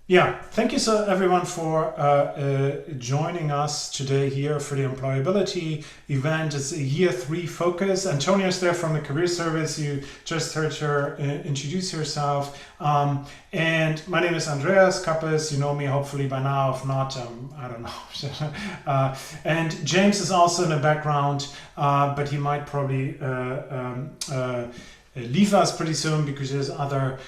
Yeah, thank you so everyone for joining us today here for the employability event. It's a year 3 focus. Antonia's there from the Career Service. You just heard her introduce herself. And my name is Andreas Kappes. You know me hopefully by now. If not, I don't know. And James is also in the background, but he might probably leave us pretty soon because there's other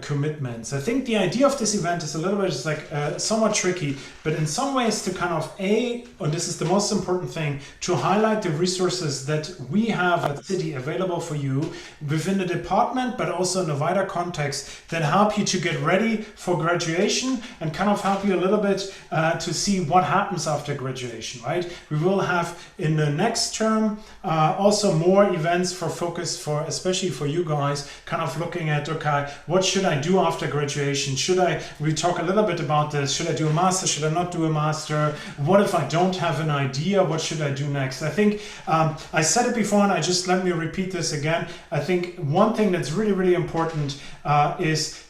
commitments. I think the idea of this event is a little bit somewhat tricky, but in some ways to kind of and this is the most important thing, to highlight the resources that we have at City available for you within the department, but also in a wider context that help you to get ready for graduation and kind of help you a little bit to see what happens after graduation, right? We will have in the next term also more events for focus for especially for you guys, kind of looking at, okay, what should I do after graduation? We talk a little bit about this. Should I do a master? Should I not do a master? What if I don't have an idea? What should I do next? I think I said it before and let me repeat this again. I think one thing that's really, really important is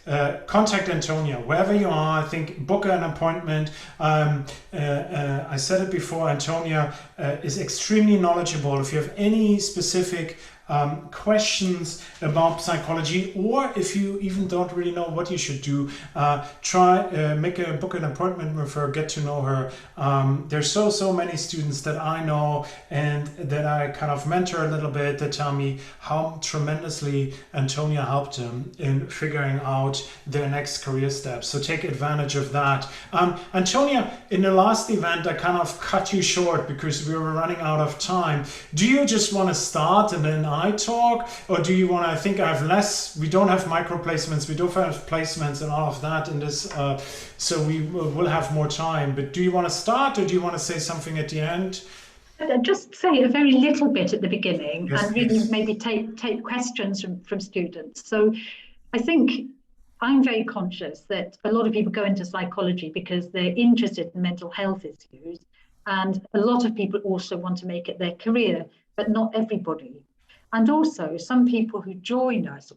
contact Antonia wherever you are. I think book an appointment. I said it before, Antonia is extremely knowledgeable. If you have any specific questions about psychology, or if you even don't really know what you should do, book an appointment with her, get to know her. There's so many students that I know and that I kind of mentor a little bit that tell me how tremendously Antonia helped them in figuring out their next career steps. So take advantage of that. Antonia, in the last event I kind of cut you short because we were running out of time. Do you just want to start and then I talk, or do you want to? I think I have less. We don't have micro placements. We don't have placements and all of that in this. So we will have more time. But do you want to start, or do you want to say something at the end? Just say a very little bit at the beginning, Yes, and really maybe take questions from students. So I think I'm very conscious that a lot of people go into psychology because they're interested in mental health issues, and a lot of people also want to make it their career, but not everybody. And also some people who join us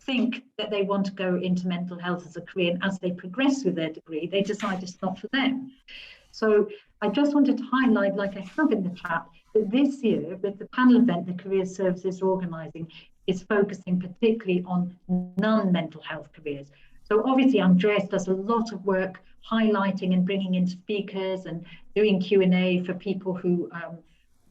think that they want to go into mental health as a career, and as they progress with their degree, they decide it's not for them. So I just wanted to highlight, like I have in the chat, that this year, with the panel event the Career Service is organising, is focusing particularly on non-mental health careers. So obviously Andreas does a lot of work highlighting and bringing in speakers and doing Q&A for people who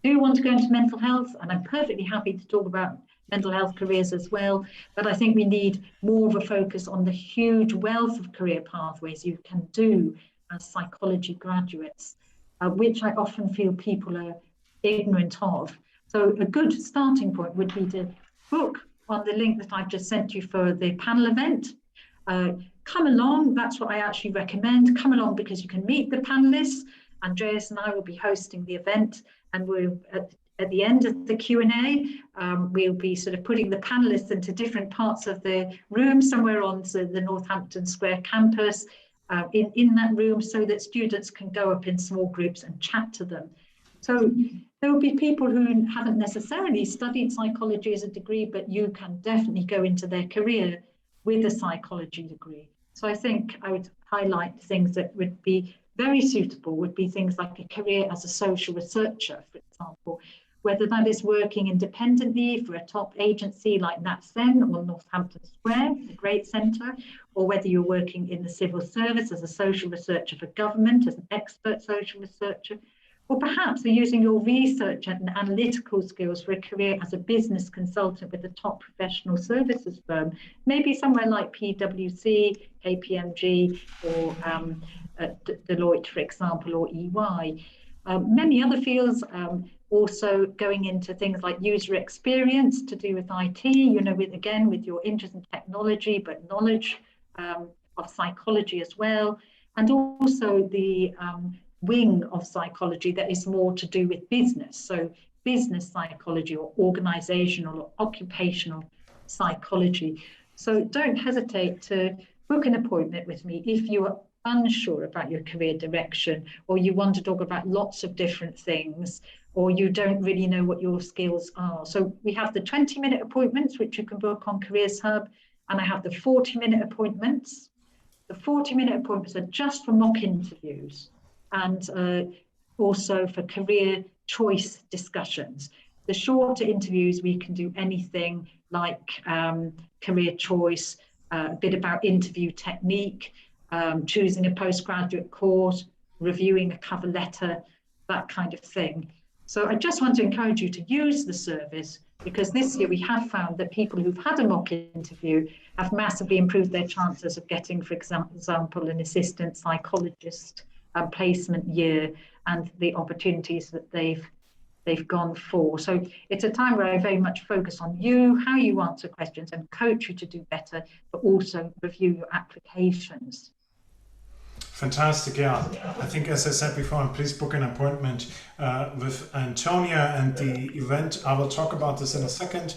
do want to go into mental health, and I'm perfectly happy to talk about mental health careers as well, but I think we need more of a focus on the huge wealth of career pathways you can do as psychology graduates, which I often feel people are ignorant of. So a good starting point would be to book on the link that I've just sent you for the panel event. Come along, that's what I actually recommend. Come along because you can meet the panelists. Andreas and I will be hosting the event, and we'll at the end of the Q&A, we'll be sort of putting the panelists into different parts of the room, somewhere on the Northampton Square campus, in that room, so that students can go up in small groups and chat to them. So there will be people who haven't necessarily studied psychology as a degree, but you can definitely go into their career with a psychology degree. So I think I would highlight things that would be very suitable, would be things like a career as a social researcher, for example, whether that is working independently for a top agency like NatSen or Northampton Square, a great centre, or whether you're working in the civil service as a social researcher for government, as an expert social researcher, or perhaps you're using your research and analytical skills for a career as a business consultant with a top professional services firm, maybe somewhere like PwC, KPMG, or Deloitte, for example, or EY. Many other fields also going into things like user experience to do with IT, with your interest in technology, but knowledge of psychology as well. And also the wing of psychology that is more to do with business. So business psychology or organizational or occupational psychology. So don't hesitate to book an appointment with me if you are unsure about your career direction, or you want to talk about lots of different things, or you don't really know what your skills are. So we have the 20-minute appointments, which you can book on Careers Hub, and I have the 40-minute appointments. The 40-minute appointments are just for mock interviews and also for career choice discussions. The shorter interviews, we can do anything like career choice, a bit about interview technique, choosing a postgraduate course, reviewing a cover letter, that kind of thing. So I just want to encourage you to use the service, because this year we have found that people who've had a mock interview have massively improved their chances of getting, for example, an assistant psychologist placement year and the opportunities that they've gone for. So it's a time where I very much focus on you, how you answer questions, and coach you to do better, but also review your applications. Fantastic, yeah. I think, as I said before, please book an appointment with Antonia and the event. I will talk about this in a second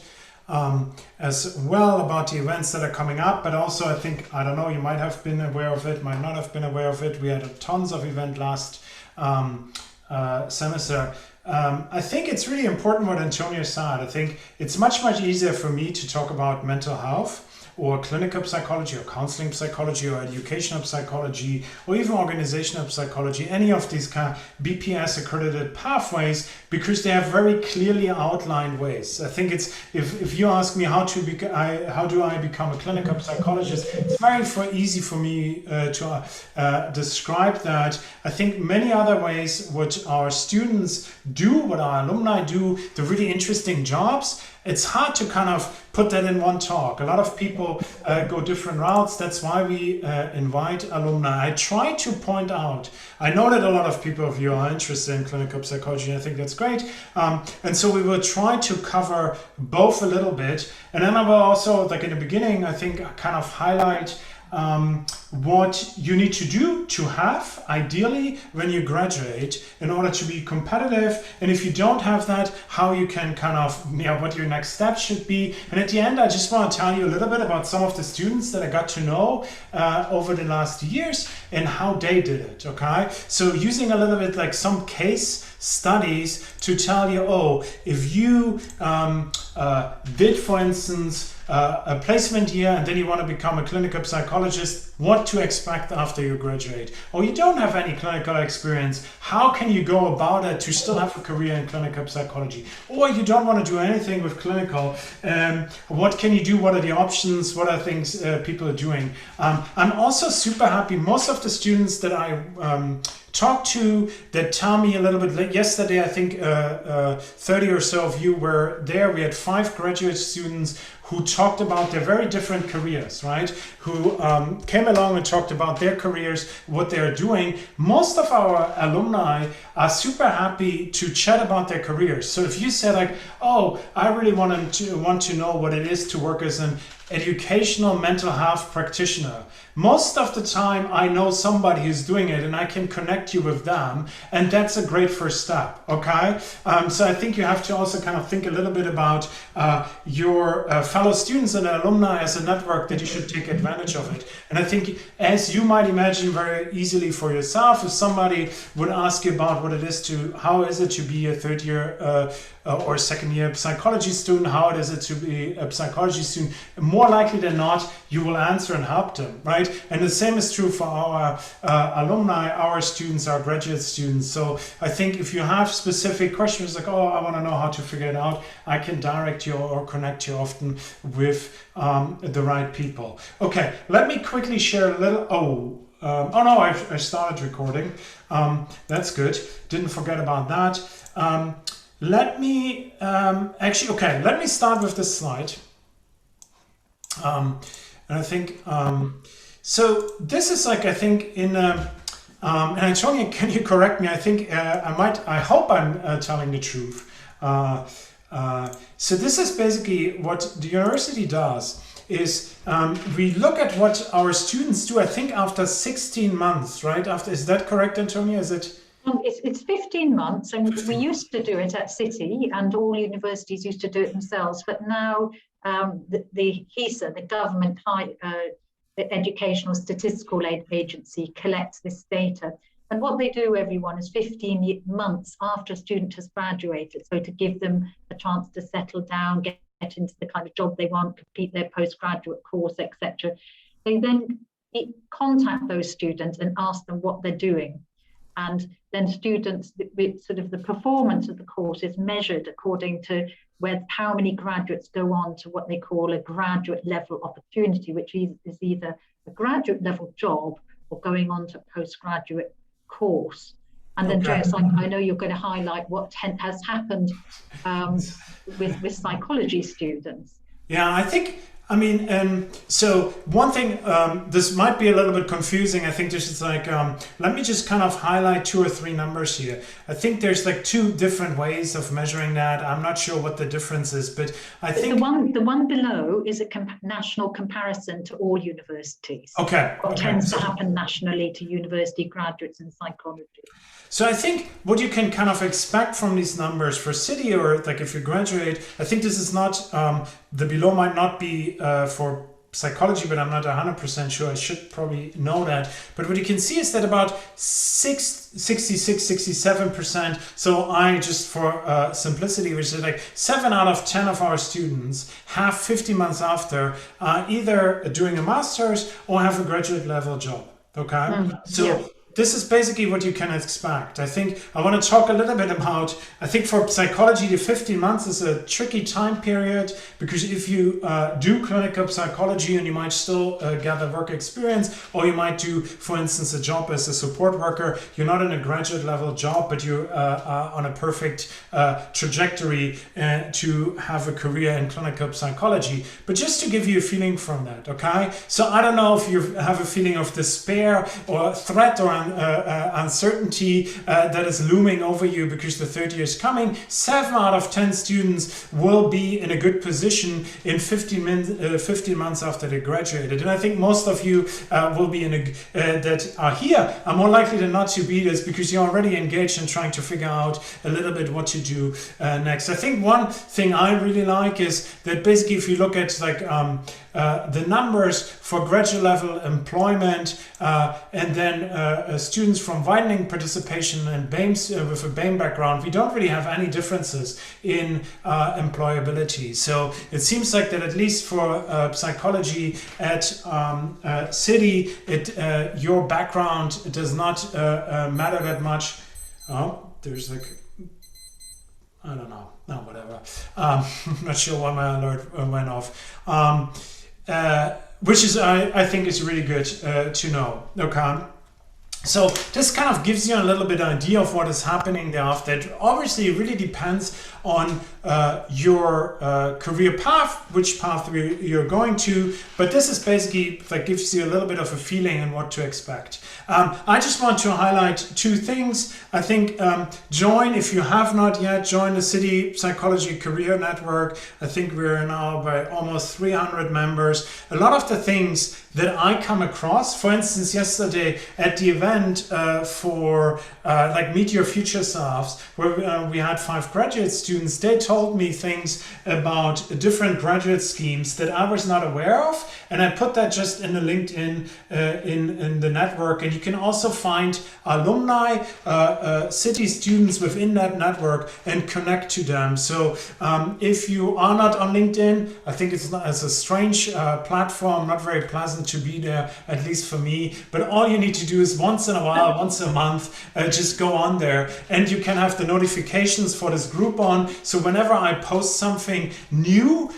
as well, about the events that are coming up, but also I think, I don't know, you might have been aware of it, might not have been aware of it. We had tons of event last semester. I think it's really important what Antonia said. I think it's much easier for me to talk about mental health or clinical psychology or counseling psychology or educational psychology or even organizational psychology, any of these kind of BPS accredited pathways, because they have very clearly outlined ways. I think it's, if you ask me how do I become a clinical psychologist, it's very easy for me to describe that. I think many other ways what our students do, what our alumni do, the really interesting jobs, it's hard to kind of put that in one talk. A lot of people go different routes. That's why we invite alumni. I try to point out, I know that a lot of people of you are interested in clinical psychology, and I think that's great. And so we will try to cover both a little bit. And then I will also, like in the beginning, I think kind of highlight what you need to do to have, ideally, when you graduate in order to be competitive. And if you don't have that, how you can kind of, what your next step should be. And at the end, I just want to tell you a little bit about some of the students that I got to know over the last years and how they did it, okay? So using a little bit like some case studies to tell you, if you did, for instance, a placement year and then you want to become a clinical psychologist, what to expect after you graduate. Or you don't have any clinical experience, how can you go about it to still have a career in clinical psychology? Or you don't want to do anything with clinical, what can you do? What are the options? What are things people are doing? I'm also super happy. Most of the students that I talk to that tell me a little bit late. Yesterday, I think 30 or so of you were there. We had 5 graduate students who talked about their very different careers, right? Who came along and talked about their careers, what they're doing. Most of our alumni are super happy to chat about their careers. So if you say like, I really want to know what it is to work as an educational mental health practitioner. Most of the time I know somebody who's doing it and I can connect you with them, and that's a great first step, okay? So I think you have to also kind of think a little bit about your fellow students and alumni as a network that you should take advantage of it. And I think, as you might imagine very easily for yourself, if somebody would ask you about what it is how is it to be a third year or second year psychology student, how it is to be a psychology student, more likely than not, you will answer and help them, right? And the same is true for our alumni, our students, our graduate students. So I think if you have specific questions like, I want to know how to figure it out, I can direct you or connect you often with the right people. Okay, let me quickly share a little, no, I started recording. That's good. Didn't forget about that. Let me let me start with this slide. And I think, so this is like, I think in, and Antonia, can you correct me? I think I hope I'm telling the truth. So this is basically what the university does is we look at what our students do, I think after 16 months, right? Is that correct, Antonia? Is it? It's 15 months, and we used to do it at City, and all universities used to do it themselves. But now the HESA, the Government Educational Statistical Agency, collects this data. And what they do, everyone, is 15 months after a student has graduated, so to give them a chance to settle down, get into the kind of job they want, complete their postgraduate course, etc. They then contact those students and ask them what they're doing. And then students, sort of the performance of the course is measured according to how many graduates go on to what they call a graduate level opportunity, which is either a graduate level job or going on to a postgraduate course. And then, Andreas, I know you're going to highlight what has happened with psychology students. Yeah, I mean, so one thing, this might be a little bit confusing. I think this is like, let me just kind of highlight 2 or 3 numbers here. I think there's like 2 different ways of measuring that. I'm not sure what the difference is, but I think the one below is a national comparison to all universities. Okay. What tends to happen nationally to university graduates in psychology. So I think what you can kind of expect from these numbers for city, or like if you graduate, I think this is not, the below might not be for psychology, but I'm not 100% sure. I should probably know that. But what you can see is that about 67%, so I just for simplicity, which is like 7 out of 10 of our students have 50 months after either doing a master's or have a graduate level job. Okay. This is basically what you can expect. I think I want to talk a little bit about, I think for psychology, the 15 months is a tricky time period, because if you do clinical psychology and you might still gather work experience, or you might do, for instance, a job as a support worker, you're not in a graduate level job, but you are on a perfect trajectory to have a career in clinical psychology. But just to give you a feeling from that, okay? So I don't know if you have a feeling of despair or threat or uncertainty that is looming over you because the third year is coming. 7 out of 10 students will be in a good position in 15 months after they graduated. And I think most of you will be that are here are more likely than not to be this, because you're already engaged in trying to figure out a little bit what to do next. I think one thing I really like is that basically if you look at like the numbers for graduate level employment and then students from widening participation and BAME with a BAME background, we don't really have any differences in employability. So it seems like that at least for psychology at City, your background does not matter that much. Oh, there's like, I don't know. No, whatever. I'm not sure why my alert went off. Which is, I think, is really good to know. Okay. So this kind of gives you a little bit idea of what is happening thereafter. It obviously really depends on your career path, which path you're going to, but this is basically that gives you a little bit of a feeling on what to expect. I just want to highlight 2 things. I think join, if you have not yet, join the City Psychology Career Network. I think we're now by almost 300 members. A lot of the things that I come across, for instance, yesterday at the event for like Meet Your Future Selves, where we had 5 graduate students, they told me things about different graduate schemes that I was not aware of, and I put that just in the LinkedIn in the network. And you can also find alumni, City students within that network and connect to them. So if you are not on LinkedIn, I think it's a strange platform, not very pleasant to be there, at least for me. But all you need to do is once in a while, once a month, just go on there, and you can have the notifications for this group on. So whenever I post something new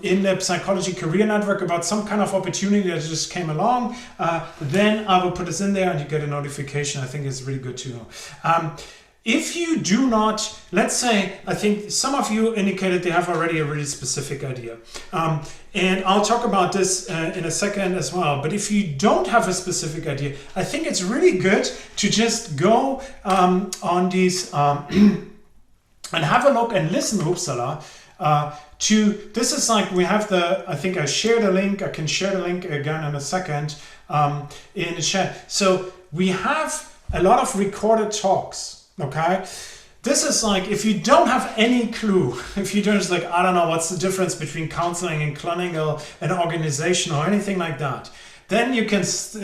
in the Psychology Career Network about some kind of opportunity that just came along, then I will put this in there and you get a notification. I think it's really good to know. If you do not, let's say, I think some of you indicated they have already a really specific idea. And I'll talk about this in a second as well. But if you don't have a specific idea, I think it's really good to just go on these and have a look and listen, Uppsala, this is like, we have I think I shared a link. I can share the link again in a second in the chat. So we have a lot of recorded talks. Okay, this is like, if you don't have any clue, if you just like, I don't know what's the difference between counseling and clinical and organization or anything like that, then you can just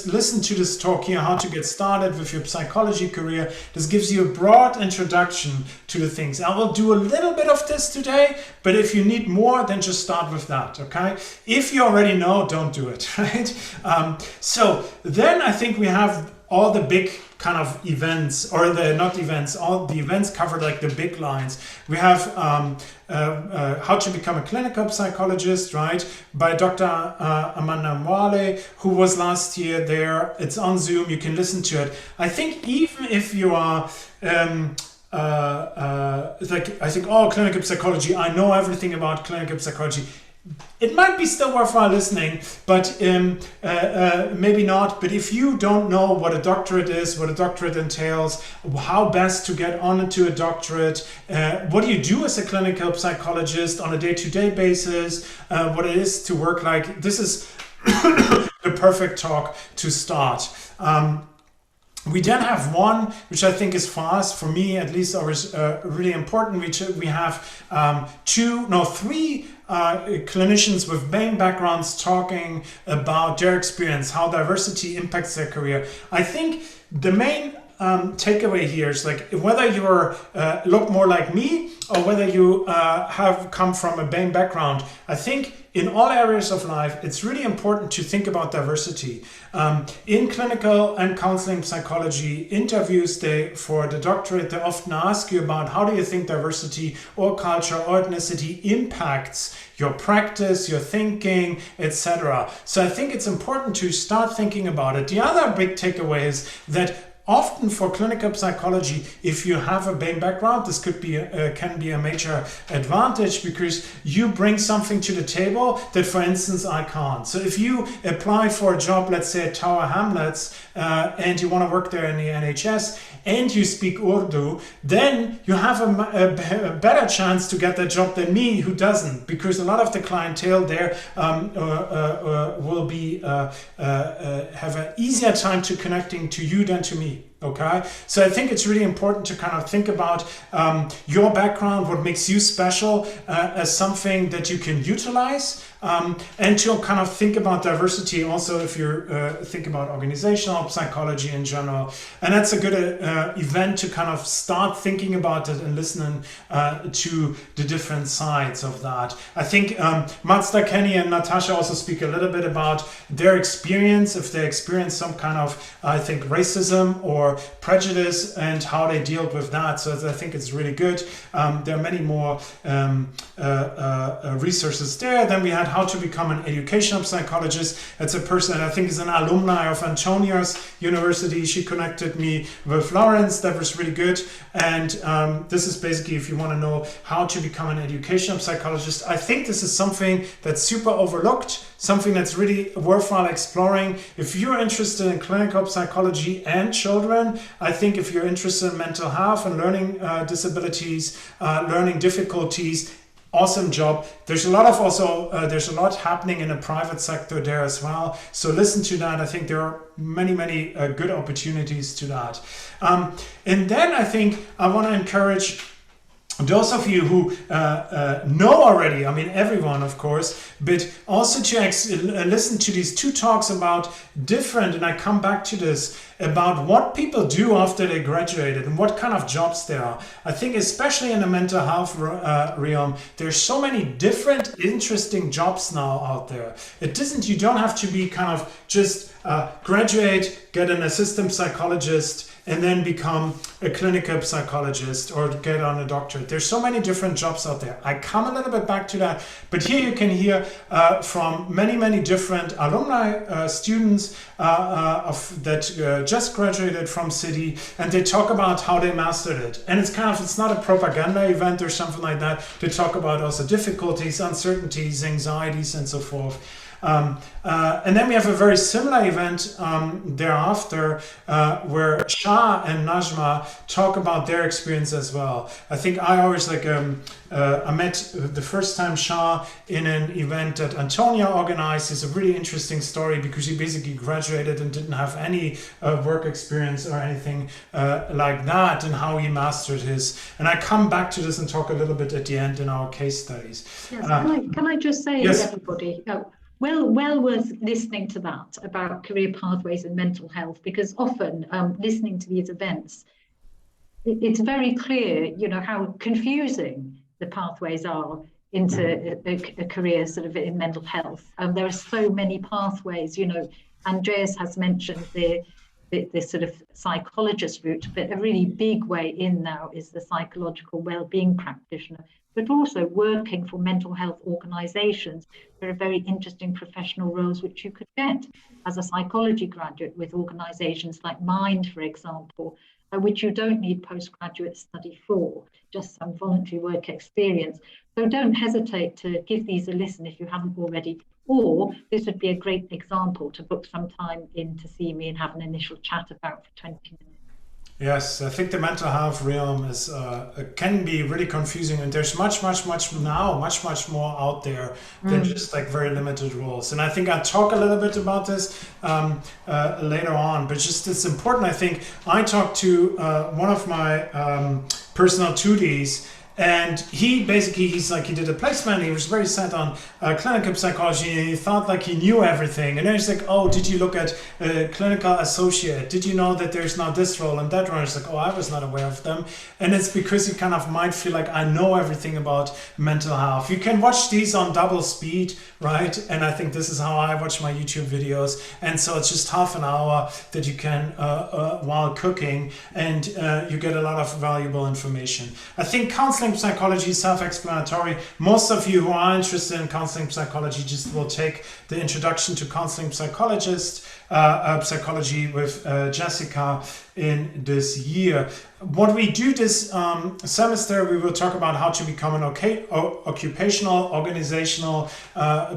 listen to this talk here, how to get started with your psychology career. This gives you a broad introduction to the things. I will do a little bit of this today, but if you need more, then just start with that, okay? If you already know, don't do it, right? So then I think we have all the big kind of events, or not events, all the events covered, like the big lines. We have How to Become a Clinical Psychologist, right, by Dr. Amanda Mwale, who was last year there. It's on Zoom, you can listen to it. I think even if you are like, I think, oh, clinical psychology, I know everything about clinical psychology, it might be still worthwhile listening, but maybe not. But if you don't know what a doctorate is, what a doctorate entails, how best to get onto a doctorate, what do you do as a clinical psychologist on a day-to-day basis, what it is to work like, this is the perfect talk to start. We then have one, which I think is for us, for me at least, always really important. We have three clinicians with main backgrounds talking about their experience, how diversity impacts their career. I think the main takeaway here is, like, whether you look more like me or whether you have come from a BAME background, I think in all areas of life, it's really important to think about diversity. In clinical and counseling psychology interviews for the doctorate, they often ask you about how do you think diversity or culture or ethnicity impacts your practice, your thinking, etc. So I think it's important to start thinking about it. The other big takeaway is that often for clinical psychology, if you have a BAME background, this can be a major advantage, because you bring something to the table that, for instance, I can't. So if you apply for a job, let's say at Tower Hamlets, and you want to work there in the NHS, and you speak Urdu, then you have a better chance to get that job than me, who doesn't, because a lot of the clientele there will have an easier time to connecting to you than to me. Okay, so I think it's really important to kind of think about your background, what makes you special, as something that you can utilize, and to kind of think about diversity also if you think about organizational psychology in general. And that's a good event to kind of start thinking about it and listening to the different sides of that. I think Mazda, Kenny, and Natasha also speak a little bit about their experience, if they experience some kind of, I think, racism or prejudice, and how they deal with that. So I think it's really good. There are many more resources there. Then we had How to Become an Educational Psychologist. That's a person that I think is an alumni of Antonia's University. She connected me with Lawrence. That was really good. And this is basically, if you want to know how to become an educational psychologist, I think this is something that's super overlooked, something that's really worthwhile exploring. If you're interested in clinical psychology and children, I think if you're interested in mental health and learning disabilities, learning difficulties, awesome job. There's a lot happening in the private sector there as well. So listen to that. I think there are many good opportunities to that. And then I think I want to encourage those of you who know already, I mean everyone of course, but also to listen to these two talks about different, and I come back to this, about what people do after they graduated and what kind of jobs there are. I think especially in the mental health realm, there's so many different interesting jobs now out there. You don't have to be kind of just graduate, get an assistant psychologist, and then become a clinical psychologist or get on a doctorate. There's so many different jobs out there. I come a little bit back to that, but here you can hear from many different alumni, students that just graduated from City, and they talk about how they mastered it. And it's not a propaganda event or something like that. They talk about also difficulties, uncertainties, anxieties, and so forth. And then we have a very similar event thereafter where Shah and Najma talk about their experience as well. I think I always I met the first time Shah in an event that Antonia organized. Is a really interesting story because he basically graduated and didn't have any work experience or anything like that, and how he mastered his. And I come back to this and talk a little bit at the end in our case studies. Yes, can I just say, yes. Everybody, well worth listening to that about career pathways and mental health, because often listening to these events, it's very clear, you know, how confusing the pathways are into a career sort of in mental health. There are so many pathways, you know. Andreas has mentioned the sort of psychologist route, but a really big way in now is the psychological well-being practitioner, but also working for mental health organisations. There are very interesting professional roles which you could get as a psychology graduate with organisations like Mind, for example, which you don't need postgraduate study for, just some voluntary work experience. So don't hesitate to give these a listen if you haven't already, or this would be a great example to book some time in to see me and have an initial chat about for 20 minutes. Yes, I think the mental health realm is can be really confusing, and there's much more out there than just like very limited rules. And I think I'll talk a little bit about this later on, but just it's important. I think I talked to one of my personal tutees. And he did a placement. He was very set on clinical psychology, and he thought like he knew everything. And then he's like, "Oh, did you look at clinical associate? Did you know that there's now this role and that role?" It's like, "Oh, I was not aware of them." And it's because you kind of might feel like I know everything about mental health. You can watch these on double speed, right? And I think this is how I watch my YouTube videos. And so it's just half an hour that you can while cooking, and you get a lot of valuable information. I think counseling psychology is self-explanatory. Most of you who are interested in counseling psychology just will take the introduction to counseling psychologist, psychology with Jessica in this year. What we do this semester, we will talk about how to become an occupational, organizational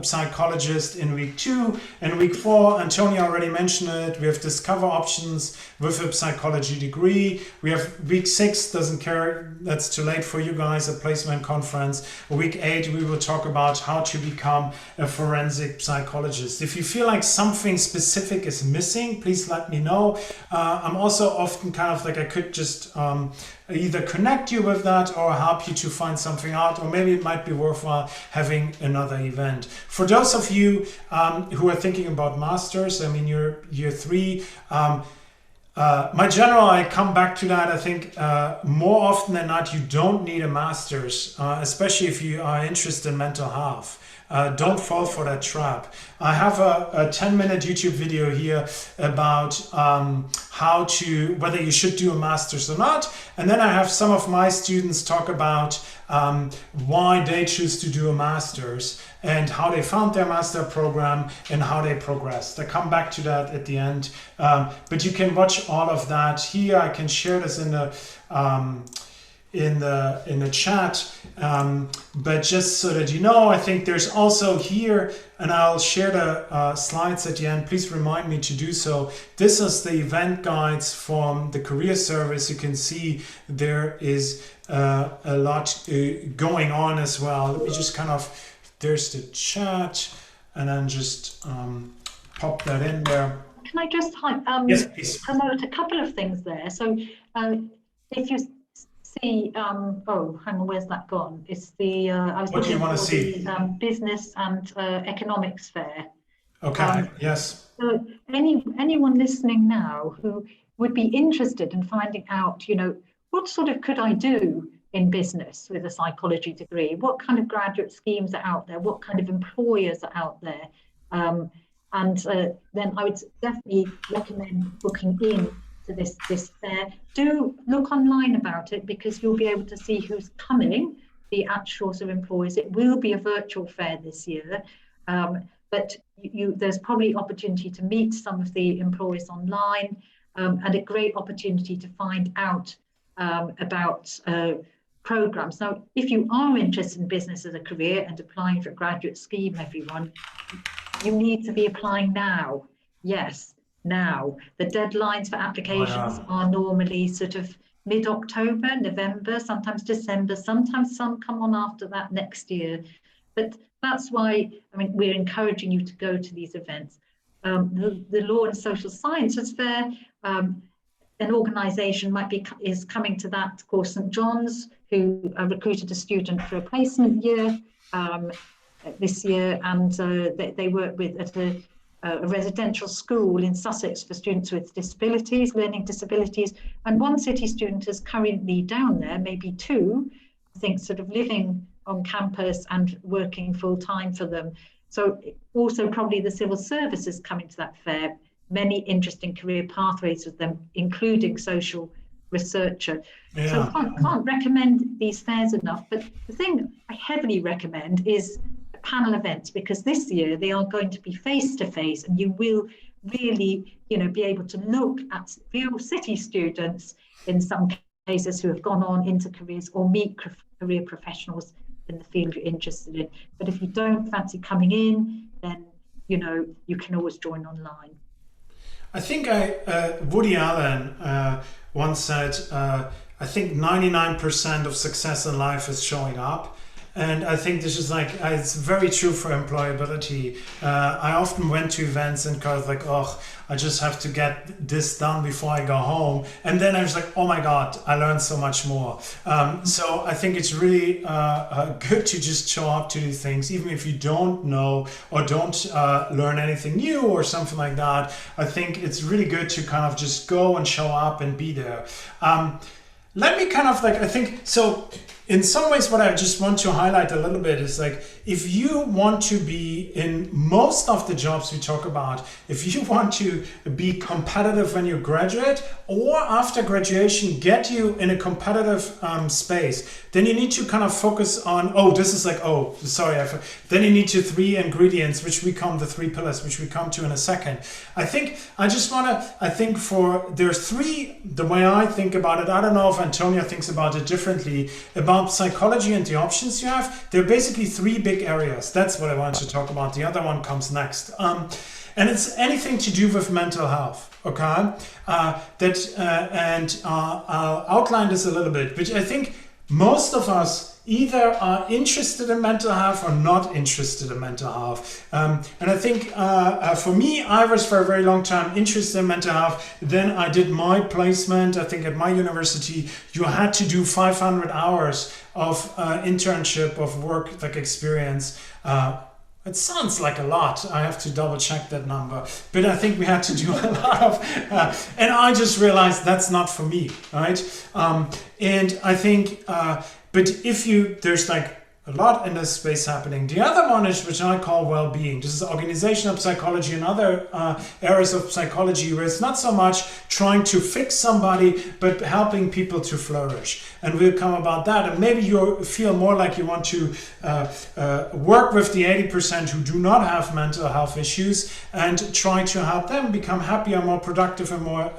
psychologist in week 2. And week 4, Antonia already mentioned it, we have discover options with a psychology degree. We have week 6, doesn't care, that's too late for you guys, a placement conference. Week 8, we will talk about how to become a forensic psychologist. If you feel like something specific is missing, please let me know. I'm also often kind of like I could just either connect you with that or help you to find something out, or maybe it might be worthwhile having another event. For those of you who are thinking about masters, I mean, you're year 3, my general, I come back to that. I think more often than not, you don't need a master's, especially if you are interested in mental health. Don't fall for that trap. I have a 10-minute YouTube video here about whether you should do a master's or not. And then I have some of my students talk about why they choose to do a master's and how they found their master program and how they progressed. I come back to that at the end. But you can watch all of that here. I can share this in the chat, but just so that you know, I think there's also here, and I'll share the slides at the end. Please remind me to do so. This is the event guides from the career service. You can see there is a lot going on as well. Let me just there's the chat, and then just pop that in there. Can I just yes, please. Promote a couple of things there? So if you see, oh, hang on, where's that gone? It's the, I was what do you want to see? The business and economics fair. Okay, yes. So anyone listening now who would be interested in finding out, you know, what sort of could I do in business with a psychology degree? What kind of graduate schemes are out there? What kind of employers are out there? And then I would definitely recommend booking in to this fair. Do look online about it, because you'll be able to see who's coming, the actual sort of employers. It will be a virtual fair this year, but there's probably opportunity to meet some of the employers online, and a great opportunity to find out about programs. Now, if you are interested in business as a career and applying for a graduate scheme, everyone, you need to be applying now. Yes, now. The deadlines for applications are normally sort of mid-October, November, sometimes December, sometimes some come on after that next year. But that's why, I mean, we're encouraging you to go to these events. The Law and Social Sciences Fair, an organisation is coming to that, of course, St John's, who recruited a student for a placement year. this year, and they work with at a residential school in Sussex for students with disabilities, learning disabilities. And one city student is currently down there, maybe two, I think, sort of living on campus and working full time for them. So also probably the civil service is coming to that fair. Many interesting career pathways with them, including social researcher. Yeah. So can't recommend these fairs enough. But the thing I heavily recommend is panel events, because this year they are going to be face to face, and you will really, be able to look at real city students in some cases who have gone on into careers, or meet career professionals in the field you're interested in. But if you don't fancy coming in, then you can always join online. I think Woody Allen once said, I think 99% of success in life is showing up. And I think this is it's very true for employability. I often went to events and kind of I just have to get this done before I go home. And then I was like, oh my God, I learned so much more. So I think it's really good to just show up to these things, even if you don't know or don't learn anything new or something like that. I think it's really good to kind of just go and show up and be there. Let me kind of I think, so in some ways what I just want to highlight a little bit is if you want to be in most of the jobs we talk about, if you want to be competitive when you graduate or after graduation, get you in a competitive space, then you need to kind of focus on, then you need to 3 ingredients, which we come the 3 pillars, which we come to in a second. There's 3, the way I think about it, I don't know if Antonia thinks about it differently, about psychology and the options you have. There are basically 3 big areas. That's what I want to talk about. The other one comes next. And it's anything to do with mental health, okay? I'll outline this a little bit, which I think most of us either are interested in mental health or not interested in mental health. And I think for me, I was for a very long time interested in mental health. Then I did my placement. I think at my university, you had to do 500 hours of internship, of work experience. It sounds like a lot. I have to double check that number. But I think we had to do a lot of, and I just realized that's not for me, right? And I think, but there's a lot in this space happening. The other one is, which I call well-being. This is organizational psychology and other areas of psychology where it's not so much trying to fix somebody, but helping people to flourish. And we'll come about that. And maybe you feel more like you want to work with the 80% who do not have mental health issues and try to help them become happier, more productive, and more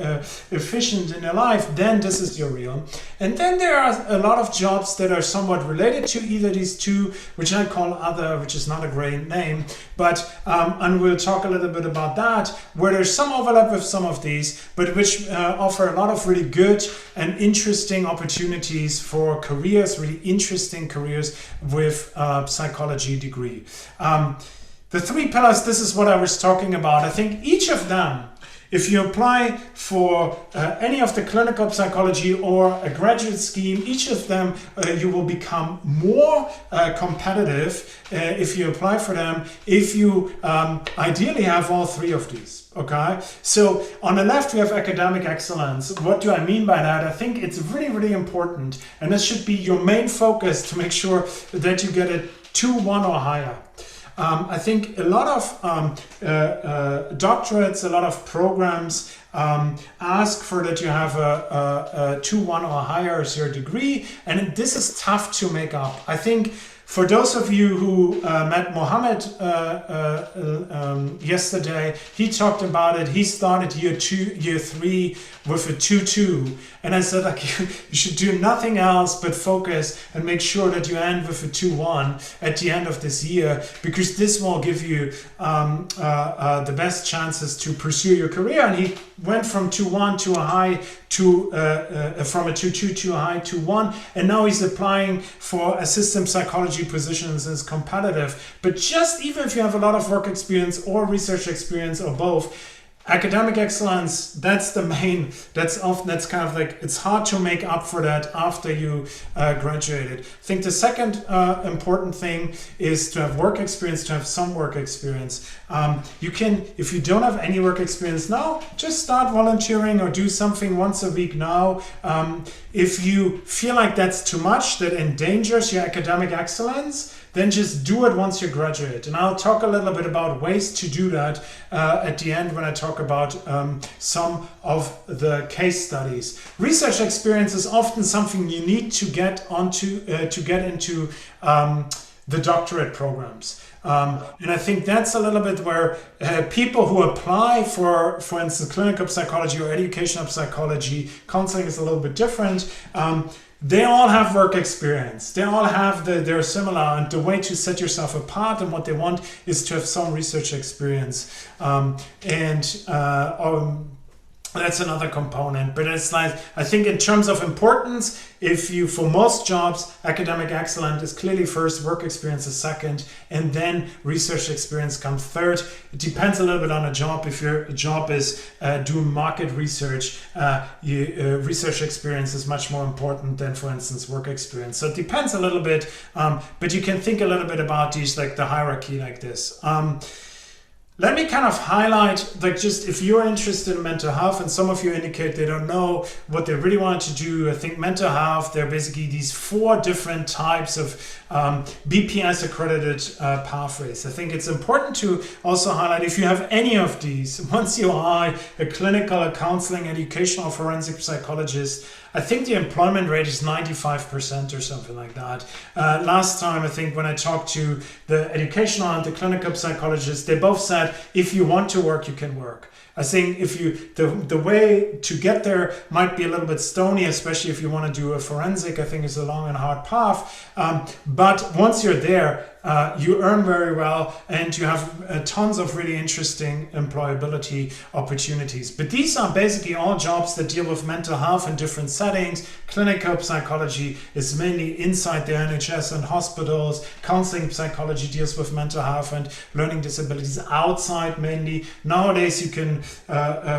efficient in their life. Then this is your realm. And then there are a lot of jobs that are somewhat related to either these 2, which I call other, which is not a great name, but and we'll talk a little bit about that, where there's some overlap with some of these, but which offer a lot of really good and interesting opportunities for careers, really interesting careers with psychology degree. The 3 pillars, this is what I was talking about. I think each of them, if you apply for any of the clinical psychology or a graduate scheme, each of them you will become more competitive if you apply for them, if you ideally have all 3 of these. Okay, so on the left we have academic excellence. What do I mean by that? I think it's really, really important, and this should be your main focus to make sure that you get a 2-1 or higher. I think a lot of doctorates, a lot of programs ask for that you have a 2-1 or higher as your degree, and this is tough to make up. I think for those of you who met Mohammed yesterday, he talked about it. He started year 3 with a 2-2. And I said, you should do nothing else but focus and make sure that you end with a 2-1 at the end of this year, because this will give you the best chances to pursue your career. And he went from 2-1 to a high to from a 2-2 to a high 2-1, and now he's applying for a system psychology positions as competitive. But just even if you have a lot of work experience or research experience or both, Academic excellence, that's the main, that's kind of like, it's hard to make up for that after you graduated. I think the second important thing is to have work experience, to have some work experience. You can, if you don't have any work experience now, just start volunteering or do something once a week now. If you feel like that's too much, that endangers your academic excellence, then just do it once you graduate. And I'll talk a little bit about ways to do that at the end when I talk about some of the case studies. Research experience is often something you need to get onto to get into the doctorate programs. And I think that's a little bit where people who apply for instance, clinical psychology or educational psychology, counseling is a little bit different. They all have work experience. They all have they're similar, and the way to set yourself apart and what they want is to have some research experience. That's another component, but it's like, I think in terms of importance, for most jobs, academic excellence is clearly first, work experience is second, and then research experience comes third. It depends a little bit on a job. If your job is doing market research, research experience is much more important than, for instance, work experience. So it depends a little bit, but you can think a little bit about these, like the hierarchy like this. Let me kind of highlight, like, just if you're interested in mental health, and some of you indicate they don't know what they really want to do. I think mental health, there are basically these 4 different types of BPS accredited pathways. I think it's important to also highlight, if you have any of these, once you are a clinical, a counseling, educational, forensic psychologist, I think the employment rate is 95% or something like that. Last time, I think when I talked to the educational and the clinical psychologists, they both said, if you want to work, you can work. I think if the way to get there might be a little bit stony, especially if you want to do a forensic. I think it's a long and hard path. But once you're there, you earn very well, and you have tons of really interesting employability opportunities. But these are basically all jobs that deal with mental health in different settings. Clinical psychology is mainly inside the NHS and hospitals. Counseling psychology deals with mental health and learning disabilities outside mainly. Nowadays, you can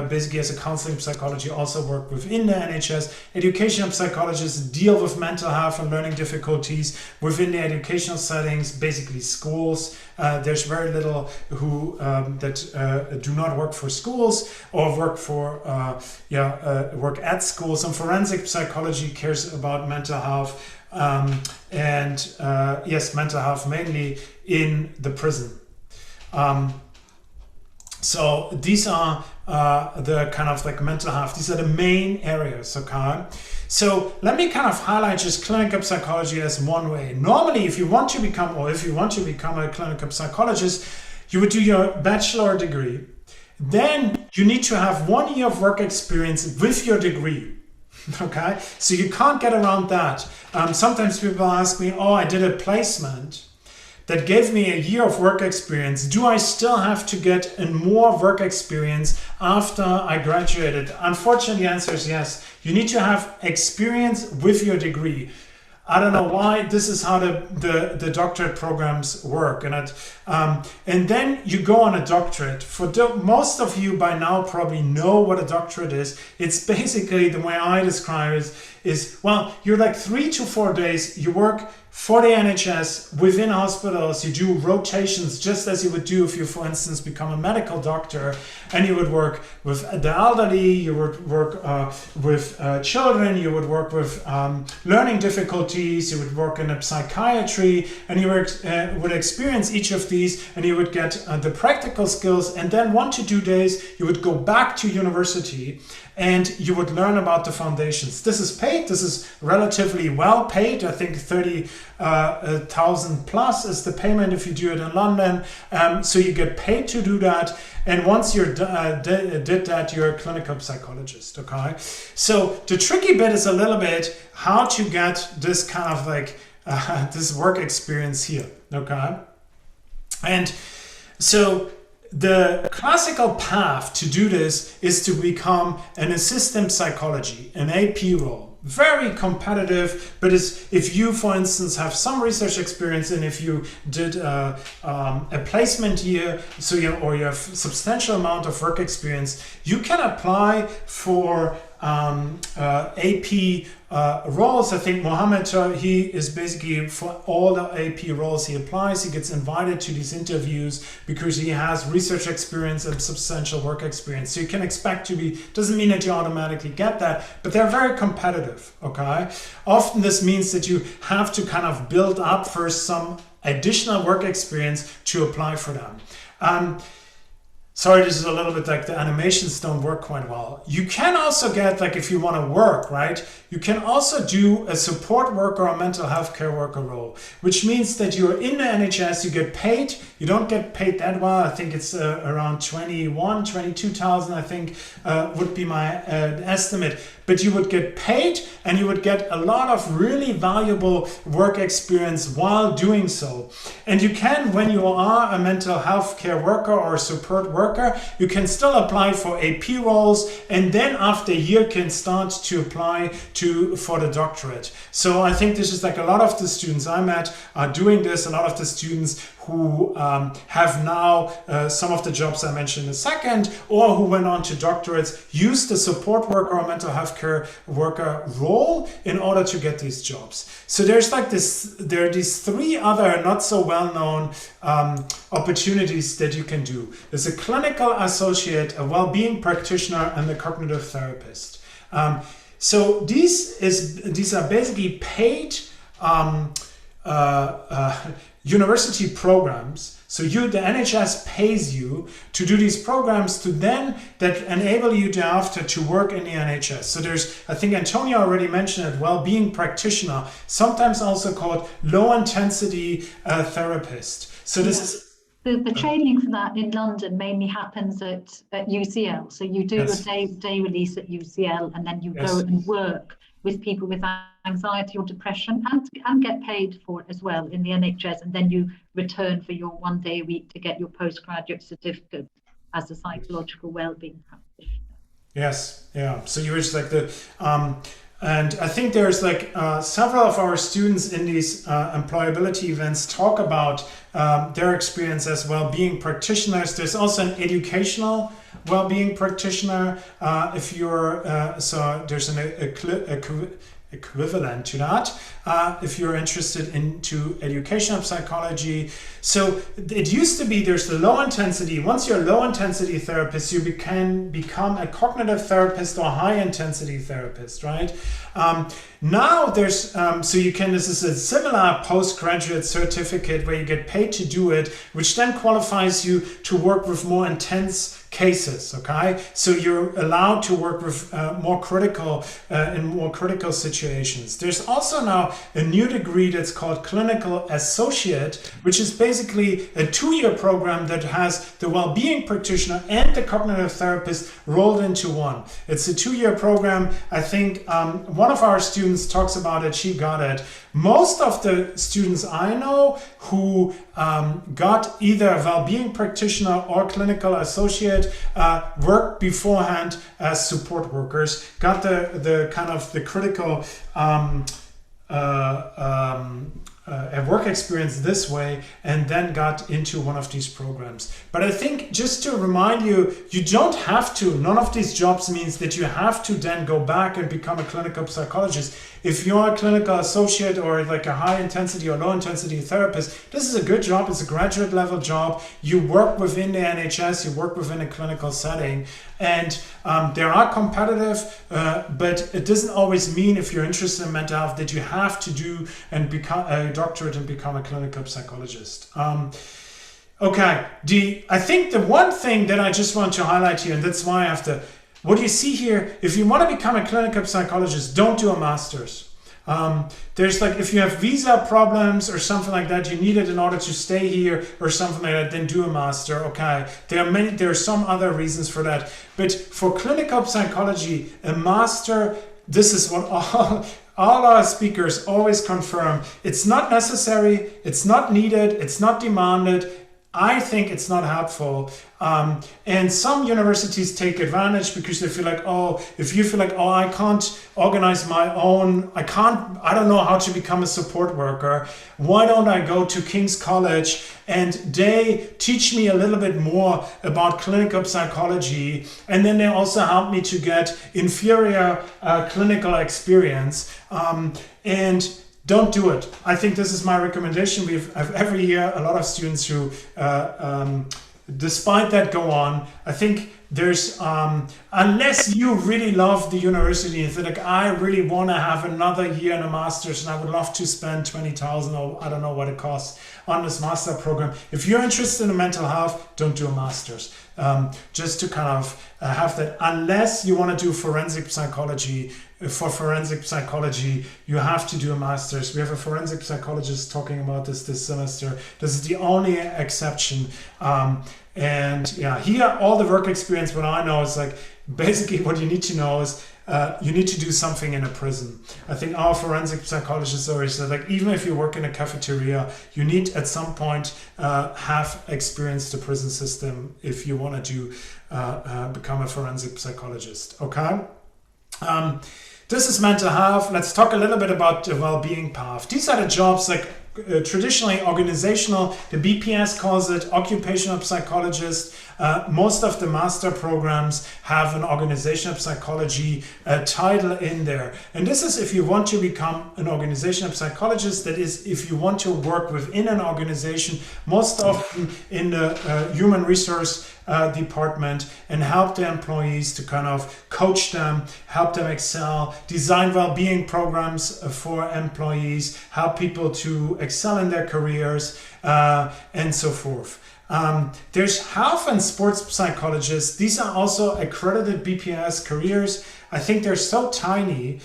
basically, as a counseling psychology, also work within the NHS. Educational psychologists deal with mental health and learning difficulties within the educational settings, basically schools. There's very little who that do not work for schools or work for work at schools. And forensic psychology cares about mental health mental health mainly in the prison. So these are the kind of like mental health. These are the main areas, okay? So let me kind of highlight just clinical psychology as one way. Normally, if you want to become a clinical psychologist, you would do your bachelor degree. Then you need to have 1 year of work experience with your degree. Okay, so you can't get around that. Sometimes people ask me, I did a placement that gave me a year of work experience. Do I still have to get more work experience after I graduated? Unfortunately, the answer is yes. You need to have experience with your degree. I don't know why. This is how the doctorate programs work, and then you go on a doctorate. Most of you by now probably know what a doctorate is. It's basically, the way I describe it is you're like 3 to 4 days. You work for the NHS within hospitals. You do rotations just as you would do if you, for instance, become a medical doctor, and you would work with the elderly, you would work with children, you would work with learning difficulties, you would work in a psychiatry, and you would experience each of these, and you would get the practical skills, and then 1 to 2 days you would go back to university and you would learn about the foundations. This is paid. This is relatively well paid. I think 30,000 plus is the payment if you do it in London. So you get paid to do that. And once you did that, you're a clinical psychologist. Okay. So the tricky bit is a little bit how to get this kind of like this work experience here. Okay. And so the classical path to do this is to become an assistant psychology, an AP role. very competitive, but if you, for instance, have some research experience, and if you did a placement year, or you have substantial amount of work experience, you can apply for AP roles. I think Mohammed, he is basically for all the AP roles he applies, he gets invited to these interviews because he has research experience and substantial work experience. So you can expect to be, doesn't mean that you automatically get that, but they're very competitive, okay? Often this means that you have to kind of build up first some additional work experience to apply for them. Sorry, this is a little bit like the animations don't work quite well. You can also get, like if you want to work, right? You can also do a support worker or mental health care worker role, which means that you're in the NHS, you get paid. You don't get paid that well. I think it's around 22,000, I think would be my estimate. But you would get paid and you would get a lot of really valuable work experience while doing so. And you can, when you are a mental health care worker or a support worker, you can still apply for AP roles, and then after a year can start to apply for the doctorate. So I think this is like a lot of the students I met are doing this. A lot of the students who have now some of the jobs I mentioned in a second, or who went on to doctorates, use the support worker or mental health care worker role in order to get these jobs. So there's like this, there are these three other not so well-known opportunities that you can do. There's a clinical associate, a well-being practitioner, and a cognitive therapist. So these are basically paid university programs. So the NHS pays you to do these programs that enable you to work in the NHS. So there's, I think Antonia already mentioned it, well-being practitioner, sometimes also called low-intensity therapist. So this is the training for that in London mainly happens at UCL. So you do Yes. a day release at UCL, and then you go and work with people with anxiety or depression, and get paid for it as well in the NHS, and then you return for your 1 day a week to get your postgraduate certificate as a psychological well-being practitioner. Yes, yeah. So you just like and I think there's like several of our students in these employability events talk about their experience as well-being practitioners. There's also an educational well-being practitioner. If you're so there's an equivalent to that if you're interested into educational psychology. So it used to be there's the low intensity. Once you're a low intensity therapist, you can become a cognitive therapist or high intensity therapist, right? Now there's so you can, this is a similar postgraduate certificate where you get paid to do it, which then qualifies you to work with more intense cases, okay? So you're allowed to work with more critical in more critical situations. There's also now a new degree that's called clinical associate, which is basically a 2-year program that has the well-being practitioner and the cognitive therapist rolled into one. It's a 2-year program. I think one of our students talks about it. She got it. Most of the students I know who got either a well-being practitioner or clinical associate worked beforehand as support workers, got the kind of the critical work experience this way, and then got into one of these programs. But I think just to remind you, you don't have to, none of these jobs means that you have to then go back and become a clinical psychologist. If you're a clinical associate or like a high intensity or low intensity therapist, this is a good job. It's a graduate level job. You work within the NHS, you work within a clinical setting, and they are competitive, but it doesn't always mean, if you're interested in mental health, that you have to do and become a doctorate and become a clinical psychologist. Okay, I think the one thing that I just want to highlight here, and that's why I have to, what you see here, if you want to become a clinical psychologist, don't do a master's. There's like, if you have visa problems or something like that, you need it in order to stay here or something like that, then do a master. Okay, there are some other reasons for that. But for clinical psychology, a master, this is what all our speakers always confirm. It's not necessary, it's not needed, it's not demanded. I think it's not helpful. And some universities take advantage because they feel like, oh, if you feel like, oh, I can't organize my own, I don't know how to become a support worker. Why don't I go to King's College and they teach me a little bit more about clinical psychology, and then they also help me to get inferior clinical experience. And don't do it. I think this is my recommendation. We have every year a lot of students who, despite that, go on. I think there's, unless you really love the university and think like, I really want to have another year in a master's and I would love to spend 20,000 or I don't know what it costs on this master program. If you're interested in mental health, don't do a master's. Just to kind of have that, unless you want to do forensic psychology. For forensic psychology, you have to do a master's. We have a forensic psychologist talking about this semester. This is the only exception. And yeah, here all the work experience, what I know is like, basically what you need to know is you need to do something in a prison. I think our forensic psychologists always said, like, even if you work in a cafeteria, you need at some point have experienced the prison system if you want to become a forensic psychologist. Okay. This is mental health. Let's talk a little bit about the well-being path. These are the jobs like traditionally organizational. The BPS calls it occupational psychologist. Most of the master programs have an organizational psychology title in there. And this is if you want to become an organizational psychologist, that is if you want to work within an organization, most often in the human resource department, and help the employees to kind of coach them, help them excel, design well-being programs for employees, help people to excel in their careers, and so forth. There's health and sports psychologists. These are also accredited BPS careers. I think they're so tiny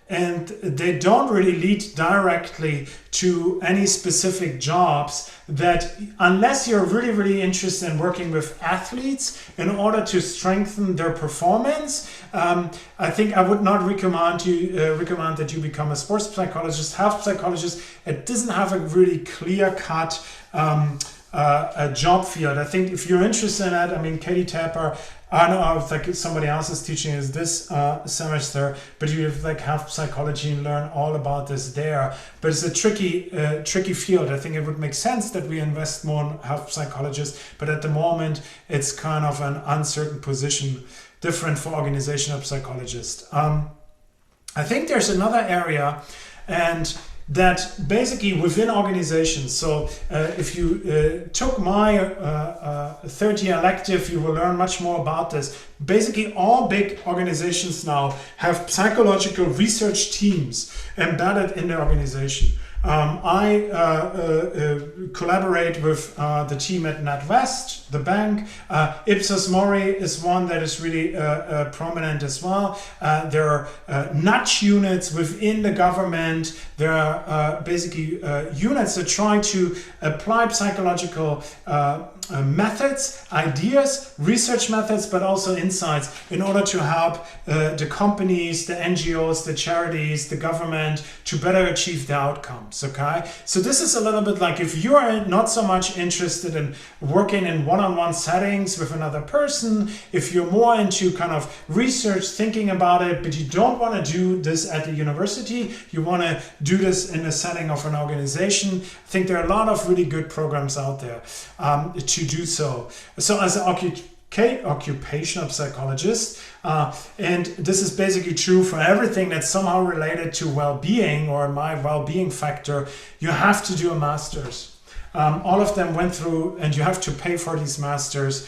and they don't really lead directly to any specific jobs, that unless you're really, really interested in working with athletes in order to strengthen their performance, I think I would not recommend that you become a sports psychologist, health psychologist. It doesn't have a really clear-cut a job field. I think if you're interested in that, I mean, Katie Tapper, I don't know if like somebody else is teaching is this semester, but you have like health psychology and learn all about this there. But it's a tricky field. I think it would make sense that we invest more in health psychologists, but at the moment it's kind of an uncertain position, different for organizational psychologists. I think there's another area, and that basically within organizations, so if you took my third year elective, you will learn much more about this. Basically all big organizations now have psychological research teams embedded in the organization. I collaborate with the team at NatWest, the bank. Ipsos Mori is one that is really prominent as well. There are nudge units within the government. There are basically units that try to apply psychological methods, ideas, research methods, but also insights in order to help the companies, the NGOs, the charities, the government to better achieve the outcomes. Okay, so this is a little bit like if you are not so much interested in working in one-on-one settings with another person, if you're more into kind of research, thinking about it, but you don't want to do this at the university, you want to do this in the setting of an organization, I think there are a lot of really good programs out there to do so. So as an occupational psychologist, and this is basically true for everything that's somehow related to well-being or my well-being factor, you have to do a master's. All of them went through, and you have to pay for these masters.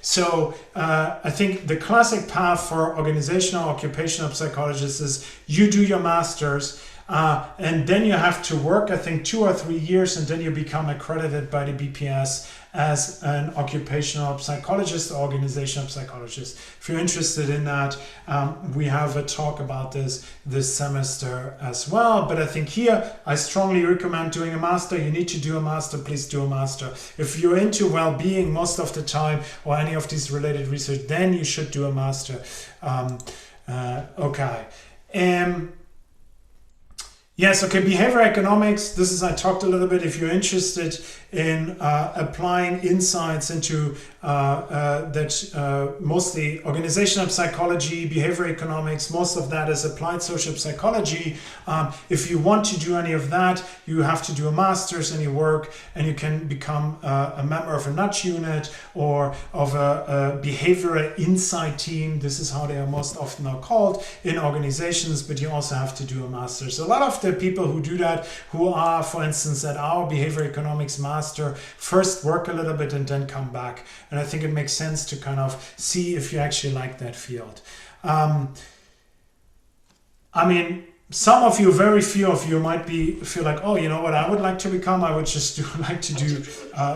So I think the classic path for organizational occupational psychologists is you do your masters, and then you have to work, I think, 2 or 3 years, and then you become accredited by the BPS as an occupational psychologist or organizational psychologist. If you're interested in that, we have a talk about this semester as well. But I think here, I strongly recommend doing a master. You need to do a master, please do a master. If you're into well-being most of the time or any of these related research, then you should do a master. Okay. Yes, okay, behavior economics. This is, I talked a little bit, if you're interested in applying insights into mostly organizational psychology, behavior economics, most of that is applied social psychology. If you want to do any of that, you have to do a master's in your work, and you can become a member of a nudge unit or of a behavioral insight team. This is how they are most often are called in organizations, but you also have to do a master's. So a lot of the people who do that, who are, for instance, at our behavior economics master, first work a little bit and then come back. And I think it makes sense to kind of see if you actually like that field. I mean, some of you, very few of you, might feel like, oh, you know what I would like to become? I would just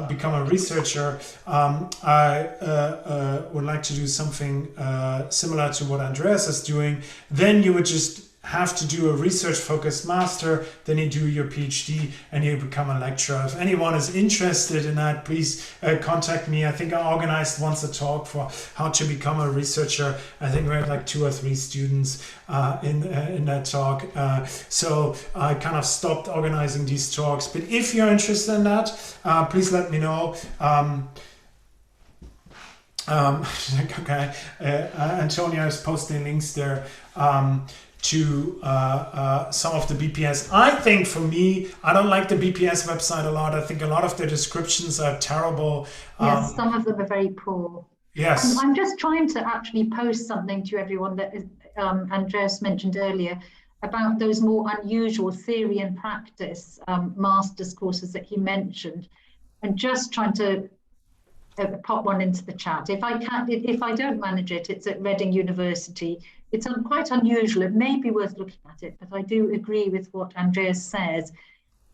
become a researcher. I would like to do something similar to what Andreas is doing. Then you would just have to do a research-focused master, then you do your PhD, and you become a lecturer. If anyone is interested in that, please contact me. I think I organized once a talk for how to become a researcher. I think we had like 2 or 3 students in that talk. So I kind of stopped organizing these talks. But if you're interested in that, please let me know. Okay, Antonia is posting links there. To some of the BPS. I think for me, I don't like the BPS website a lot. I think a lot of the descriptions are terrible. Yes, some of them are very poor. Yes. I'm just trying to actually post something to everyone that Andreas mentioned earlier about those more unusual theory and practice master's courses that he mentioned, and just trying to pop one into the chat. If I don't manage it, it's at Reading University. It's quite unusual. It may be worth looking at it, but I do agree with what Andreas says.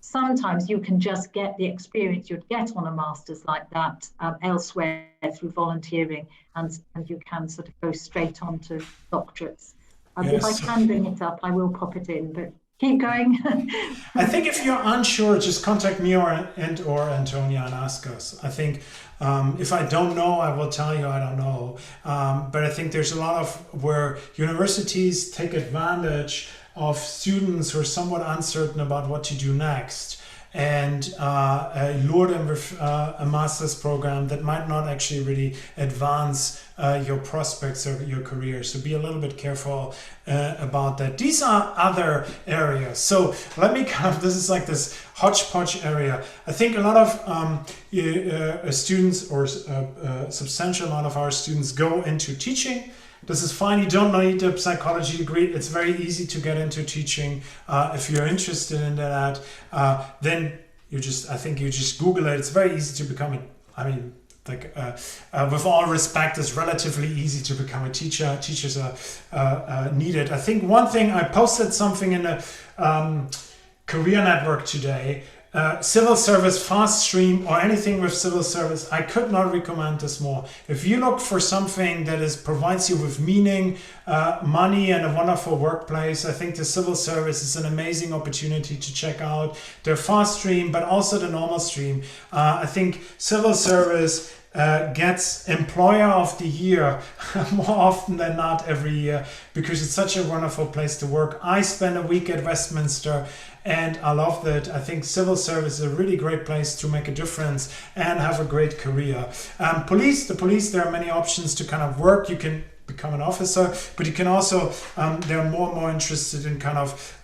Sometimes you can just get the experience you'd get on a master's like that elsewhere through volunteering, and you can sort of go straight on to doctorates. Yes. If I can bring it up, I will pop it in, but keep going. I think if you're unsure, just contact me or Antonia and ask us. I think if I don't know, I will tell you I don't know. But I think there's a lot of where universities take advantage of students who are somewhat uncertain about what to do next, and lure them with a master's program that might not actually really advance your prospects or your career. So be a little bit careful about that. These are other areas. So let me this is like this hodgepodge area. I think a lot of students, or a substantial amount of our students, go into teaching. This is fine. You don't need a psychology degree. It's very easy to get into teaching. If you're interested in that, then I think you just Google it. It's very easy to become with all respect, it's relatively easy to become a teacher. Teachers are needed. I think one thing, I posted something in the career network today. Civil service, fast stream, or anything with civil service, I could not recommend this more. If you look for something that provides you with meaning, money, and a wonderful workplace, I think the civil service is an amazing opportunity to check out. Their fast stream, but also the normal stream. I think civil service gets Employer of the Year more often than not every year, because it's such a wonderful place to work. I spent a week at Westminster and I loved it. I think civil service is a really great place to make a difference and have a great career. The police, there are many options to kind of work. You can become an officer, but you can also, they're more and more interested in kind of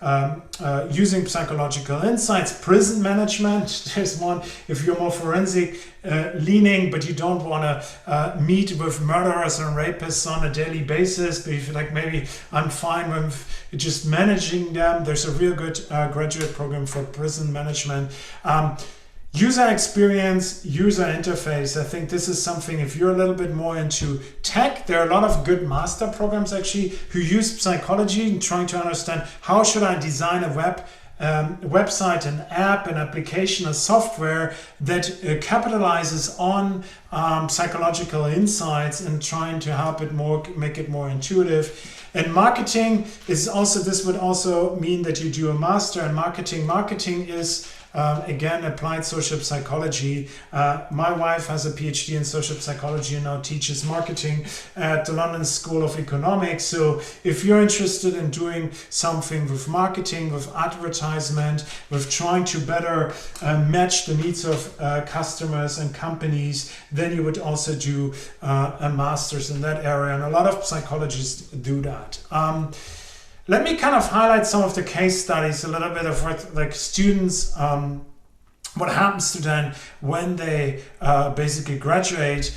using psychological insights. Prison management, there's one. If you're more forensic leaning, but you don't want to meet with murderers and rapists on a daily basis, but if you're like, maybe I'm fine with just managing them, there's a real good graduate program for prison management. User experience, user interface. I think this is something, if you're a little bit more into tech, there are a lot of good master programs actually who use psychology and trying to understand how should I design a website, an app, an application, a software that capitalizes on psychological insights and trying to help it make it more intuitive. And marketing is also, this would also mean that you do a master in marketing. Marketing is again, applied social psychology. My wife has a PhD in social psychology and now teaches marketing at the London School of Economics. So if you're interested in doing something with marketing, with advertisement, with trying to better match the needs of customers and companies, then you would also do a master's in that area. And a lot of psychologists do that. Let me kind of highlight some of the case studies, a little bit of what like students, what happens to them when they basically graduate.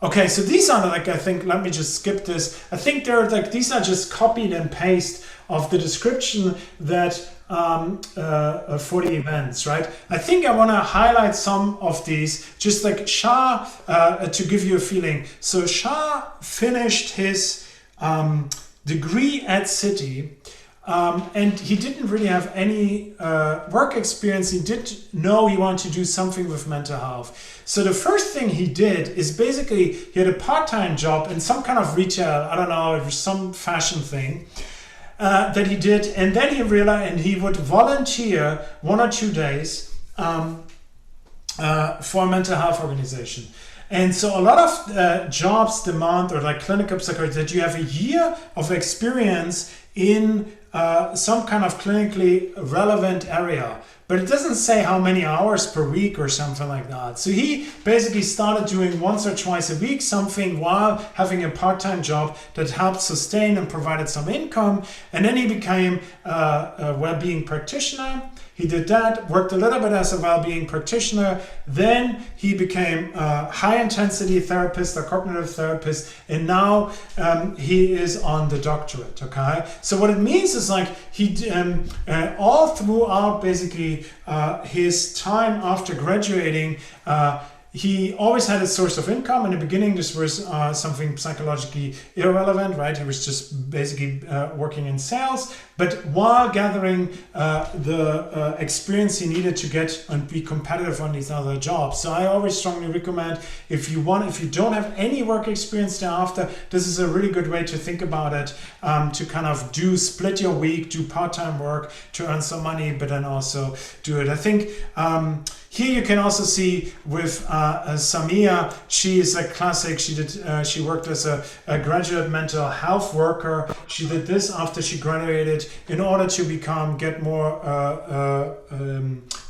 Okay, so these are like, I think, let me just skip this. I think they're like, these are just copied and paste of the description that for the events, right? I think I want to highlight some of these, just like Shah, to give you a feeling. So Shah finished his degree at City, and he didn't really have any work experience. He did know he wanted to do something with mental health. So the first thing he did is basically he had a part-time job in some kind of retail, I don't know, it was some fashion thing that he did, and then he realized, and he would volunteer 1 or 2 days for a mental health organization. And so a lot of jobs demand, or like clinical psychology, that you have a year of experience in some kind of clinically relevant area. But it doesn't say how many hours per week or something like that. So he basically started doing once or twice a week something while having a part-time job that helped sustain and provided some income. And then he became a well-being practitioner. He did that, worked a little bit as a well-being practitioner. Then he became a high-intensity therapist, a cognitive therapist, and now he is on the doctorate. Okay, so what it means is like he all throughout basically his time after graduating. He always had a source of income. In the beginning, this was something psychologically irrelevant, right? He was just basically working in sales. But while gathering the experience he needed to get and be competitive on these other jobs. So I always strongly recommend, if you don't have any work experience thereafter, this is a really good way to think about it, to kind of split your week, do part-time work to earn some money, but then also do it. I think here you can also see with Samia, she is a classic. She worked as a graduate mental health worker. She did this after she graduated in order to get more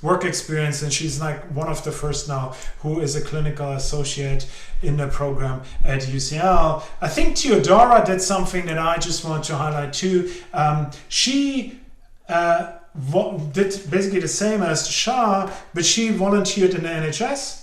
work experience, and she's like one of the first now who is a clinical associate in the program at UCL. I think Theodora did something that I just want to highlight too. She did basically the same as Shah, but she volunteered in the NHS.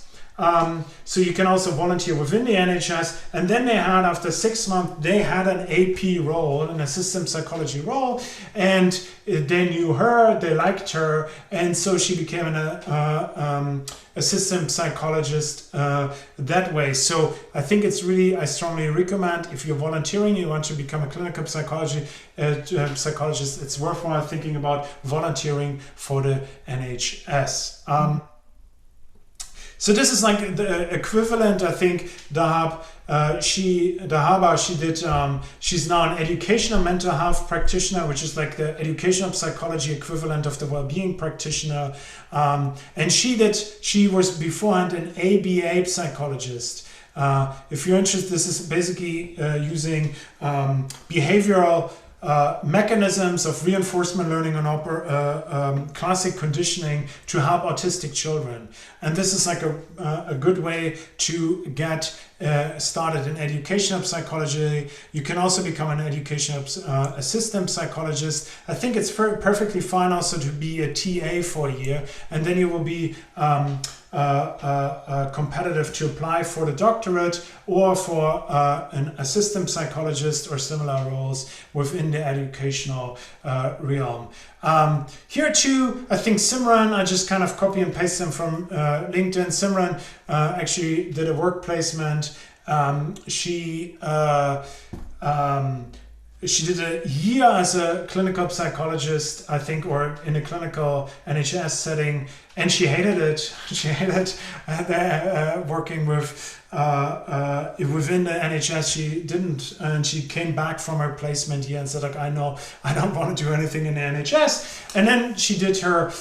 So you can also volunteer within the NHS, and then they had, after 6 months, they had an AP role, an assistant psychology role, and they knew her, they liked her, and so she became an assistant psychologist that way. So I think it's really, I strongly recommend, if you're volunteering, you want to become a clinical psychologist, it's worthwhile thinking about volunteering for the NHS. So this is like the equivalent, I think, Dahaba, she's now an educational mental health practitioner, which is like the educational psychology equivalent of the well-being practitioner. And she was beforehand an ABA psychologist. If you're interested, this is basically using behavioral mechanisms of reinforcement learning and classic conditioning to help autistic children. And this is like a good way to get started in educational psychology. You can also become an educational assistant psychologist. I think it's perfectly fine also to be a TA for a year, and then you will be competitive to apply for the doctorate or for an assistant psychologist or similar roles within the educational realm. Here too, I think Simran, I just kind of copy and paste them from LinkedIn. Simran actually did a work placement. She did a year as a clinical psychologist, I think, or in a clinical NHS setting, and she hated it. She hated working with within the NHS. She didn't, and she came back from her placement here and said, like, I know I don't want to do anything in the NHS. And then she did her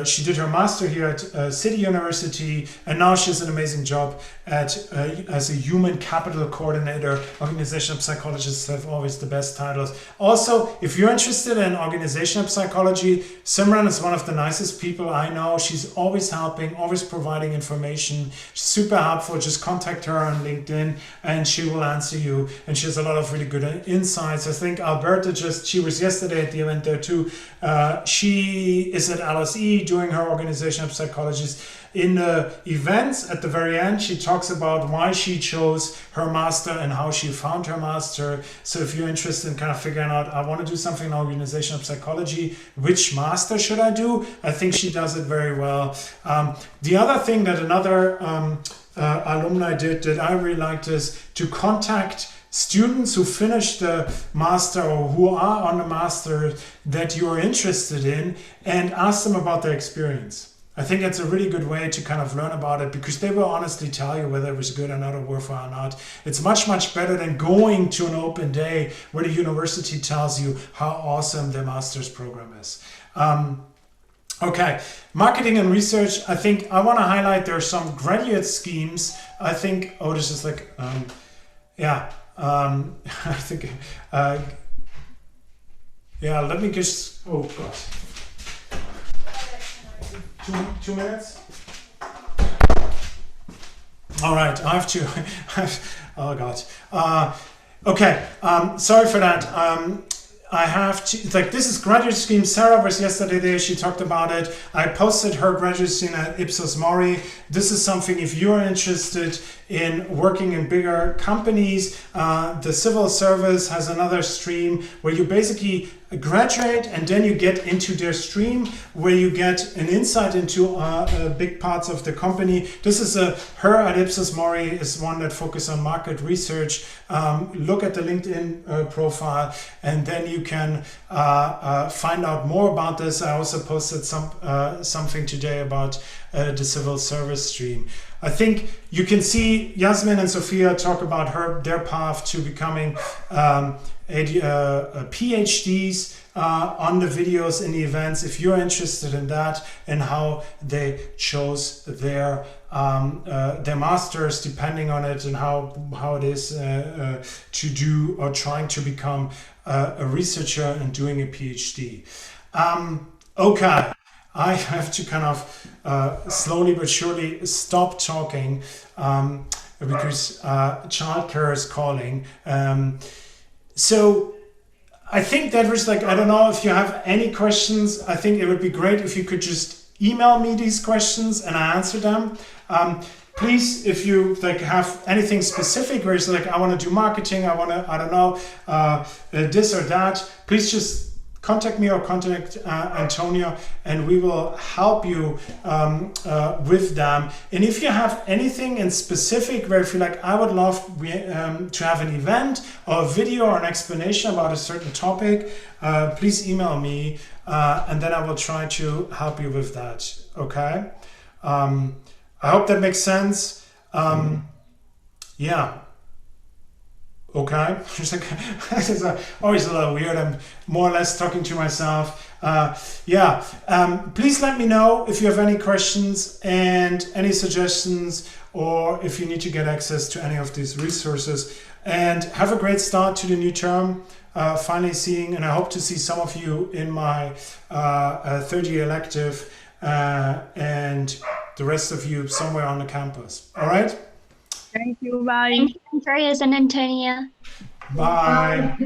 she did her master here at City University, and now she has an amazing job at as a human capital coordinator. Organizational psychologists have always the best titles. Also, if you're interested in organizational psychology, Simran is one of the nicest people I know. She's always helping, always providing information. She's super helpful. Just contact her on LinkedIn and she will answer you. And she has a lot of really good insights. I think Alberta she was yesterday at the event there too. She is at LSE doing her organizational psychologist. In the events at the very end, she talks about why she chose her master and how she found her master. So if you're interested in kind of figuring out, I want to do something in organizational psychology, which master should I do? I think she does it very well. The other thing that another alumni did that I really liked is to contact students who finished the master or who are on the master that you're interested in and ask them about their experience. I think it's a really good way to kind of learn about it because they will honestly tell you whether it was good or not or worthwhile or not. It's much, much better than going to an open day where the university tells you how awesome their master's program is. Okay, marketing and research. I think I want to highlight there are some graduate schemes. I think, this is like, I think, let me just, oh God. 2 minutes? All right, I have to, oh God. Okay, sorry for that. I have to, like, this is graduate scheme. Sarah was yesterday there, she talked about it. I posted her graduate scheme at Ipsos Mori. This is something, if you're interested in working in bigger companies, the civil service has another stream where you basically graduate and then you get into their stream where you get an insight into big parts of the company. This is her at Ipsos Mori is one that focuses on market research. Look at the LinkedIn profile and then you can find out more about this. I also posted something today about the civil service stream. I think you can see Yasmin and Sophia talk about their path to becoming PhDs on the videos in the events. If you're interested in that and how they chose their masters, depending on it and how it is to do or trying to become a researcher and doing a PhD. Okay. I have to kind of slowly but surely stop talking because childcare is calling. So I think that was like, I don't know if you have any questions. I think it would be great if you could just email me these questions and I answer them. Please, if you like have anything specific where it's like, I want to do marketing, I don't know, this or that, please just contact me or contact Antonia and we will help you with them. And if you have anything in specific where if you're like, I would love to have an event or a video or an explanation about a certain topic, please email me and then I will try to help you with that. Okay? I hope that makes sense. Yeah. Okay, it's like, it's always a little weird. I'm more or less talking to myself. Please let me know if you have any questions and any suggestions, or if you need to get access to any of these resources. And have a great start to the new term. Finally seeing, and I hope to see some of you in my third year elective, and the rest of you somewhere on the campus. All right. Thank you. Bye. Thank you, Andreas and Antonia. Bye.